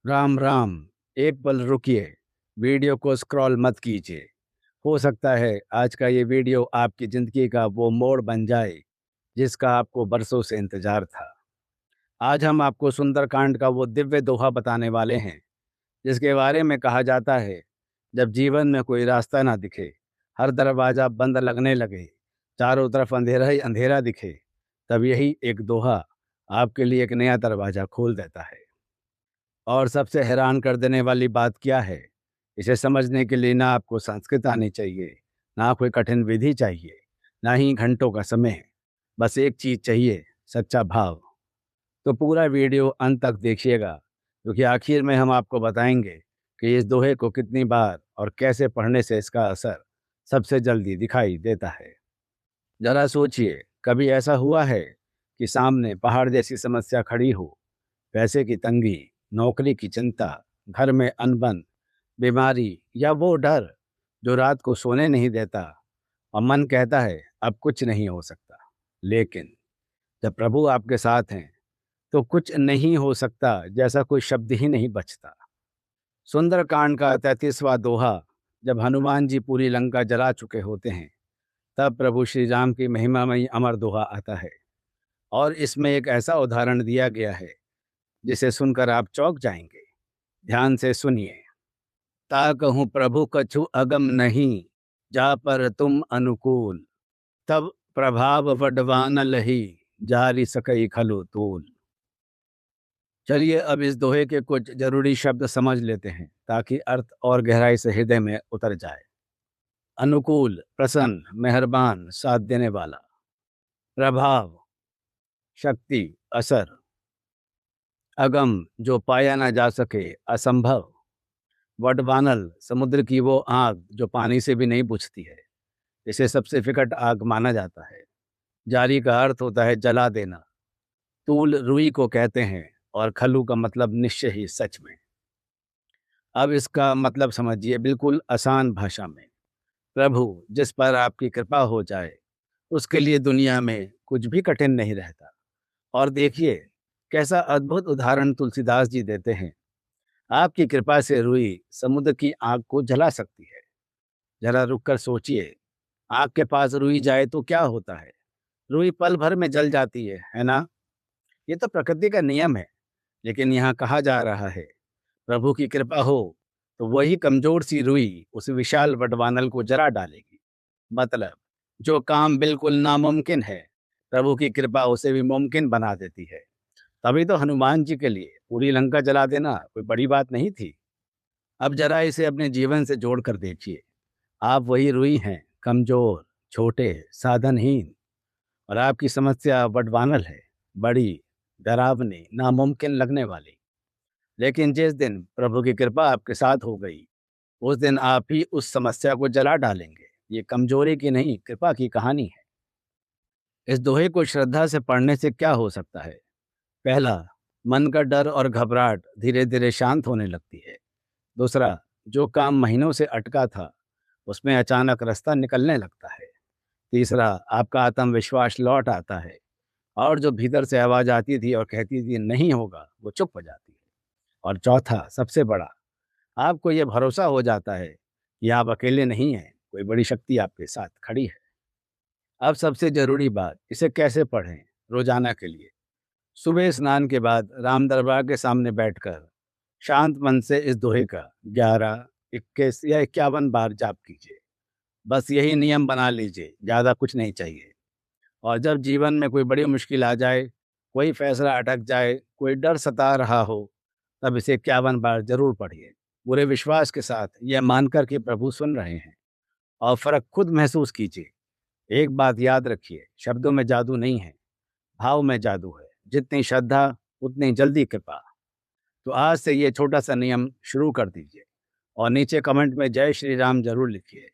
राम राम। एक पल रुकिए, वीडियो को स्क्रॉल मत कीजिए। हो सकता है आज का ये वीडियो आपकी ज़िंदगी का वो मोड़ बन जाए जिसका आपको बरसों से इंतज़ार था। आज हम आपको सुंदरकांड का वो दिव्य दोहा बताने वाले हैं जिसके बारे में कहा जाता है, जब जीवन में कोई रास्ता ना दिखे, हर दरवाज़ा बंद लगने लगे, चारों तरफ अंधेरा ही अंधेरा दिखे, तब यही एक दोहा आपके लिए एक नया दरवाज़ा खोल देता है। और सबसे हैरान कर देने वाली बात क्या है, इसे समझने के लिए ना आपको संस्कृत आनी चाहिए, ना कोई कठिन विधि चाहिए, ना ही घंटों का समय। बस एक चीज़ चाहिए, सच्चा भाव। तो पूरा वीडियो अंत तक देखिएगा, क्योंकि आखिर में हम आपको बताएंगे कि इस दोहे को कितनी बार और कैसे पढ़ने से इसका असर सबसे जल्दी दिखाई देता है। ज़रा सोचिए, कभी ऐसा हुआ है कि सामने पहाड़ जैसी समस्या खड़ी हो, पैसे की तंगी, नौकरी की चिंता, घर में अनबन, बीमारी या वो डर जो रात को सोने नहीं देता और मन कहता है अब कुछ नहीं हो सकता। लेकिन जब प्रभु आपके साथ हैं तो कुछ नहीं हो सकता जैसा कोई शब्द ही नहीं बचता। सुंदरकांड का 33वां दोहा जब हनुमान जी पूरी लंका जला चुके होते हैं, तब प्रभु श्री राम की महिमामयी अमर दोहा आता है। और इसमें एक ऐसा उदाहरण दिया गया है जिसे सुनकर आप चौंक जाएंगे। ध्यान से सुनिए। ता कहूँ प्रभु कछु अगम नहीं, जा पर तुम अनुकूल, तब प्रभाव वडवान लही, जारी सकई खलु तूल। चलिए अब इस दोहे के कुछ जरूरी शब्द समझ लेते हैं ताकि अर्थ और गहराई से हृदय में उतर जाए। अनुकूल, प्रसन्न, मेहरबान, साथ देने वाला। प्रभाव, शक्ति, असर। अगम, जो पाया ना जा सके, असंभव। वडवानल, समुद्र की वो आग जो पानी से भी नहीं बुझती है, इसे सबसे विकट आग माना जाता है। जारी का अर्थ होता है जला देना। तूल रुई को कहते हैं और खल्लू का मतलब निश्चय ही, सच में। अब इसका मतलब समझिए बिल्कुल आसान भाषा में। प्रभु जिस पर आपकी कृपा हो जाए उसके लिए दुनिया में कुछ भी कठिन नहीं रहता। और देखिए कैसा अद्भुत उदाहरण तुलसीदास जी देते हैं। आपकी कृपा से रुई समुद्र की आग को जला सकती है। जरा रुक कर सोचिए, आग के पास रुई जाए तो क्या होता है? रुई पल भर में जल जाती है ना? ये तो प्रकृति का नियम है। लेकिन यहाँ कहा जा रहा है, प्रभु की कृपा हो तो वही कमजोर सी रुई उस विशाल वटवानल को जला डालेगी। मतलब जो काम बिल्कुल नामुमकिन है, प्रभु की कृपा उसे भी मुमकिन बना देती है। तभी तो हनुमान जी के लिए पूरी लंका जला देना कोई बड़ी बात नहीं थी। अब जरा इसे अपने जीवन से जोड़ कर देखिए। आप वही रुई हैं, कमजोर, छोटे, साधनहीन, और आपकी समस्या वडवानल है, बड़ी, डरावनी, नामुमकिन लगने वाली। लेकिन जिस दिन प्रभु की कृपा आपके साथ हो गई, उस दिन आप ही उस समस्या को जला डालेंगे। ये कमजोरी की नहीं, कृपा की कहानी है। इस दोहे को श्रद्धा से पढ़ने से क्या हो सकता है? पहला, मन का डर और घबराहट धीरे धीरे शांत होने लगती है। दूसरा, जो काम महीनों से अटका था उसमें अचानक रास्ता निकलने लगता है। तीसरा, आपका आत्मविश्वास लौट आता है और जो भीतर से आवाज आती थी और कहती थी नहीं होगा, वो चुप हो जाती है। और चौथा, सबसे बड़ा, आपको ये भरोसा हो जाता है कि आप अकेले नहीं हैं, कोई बड़ी शक्ति आपके साथ खड़ी है। अब सबसे जरूरी बात, इसे कैसे पढ़ें? रोजाना के लिए सुबह स्नान के बाद राम दरबार के सामने बैठकर शांत मन से इस दोहे का 11, 21 या 51 बार जाप कीजिए। बस यही नियम बना लीजिए, ज़्यादा कुछ नहीं चाहिए। और जब जीवन में कोई बड़ी मुश्किल आ जाए, कोई फैसला अटक जाए, कोई डर सता रहा हो, तब इसे 51 बार जरूर पढ़िए, पूरे विश्वास के साथ, यह मानकर कि प्रभु सुन रहे हैं। और फर्क खुद महसूस कीजिए। एक बात याद रखिए, शब्दों में जादू नहीं है, भाव में जादू है। जितनी श्रद्धा उतनी जल्दी कृपा। तो आज से ये छोटा सा नियम शुरू कर दीजिए और नीचे कमेंट में जय श्री राम जरूर लिखिए।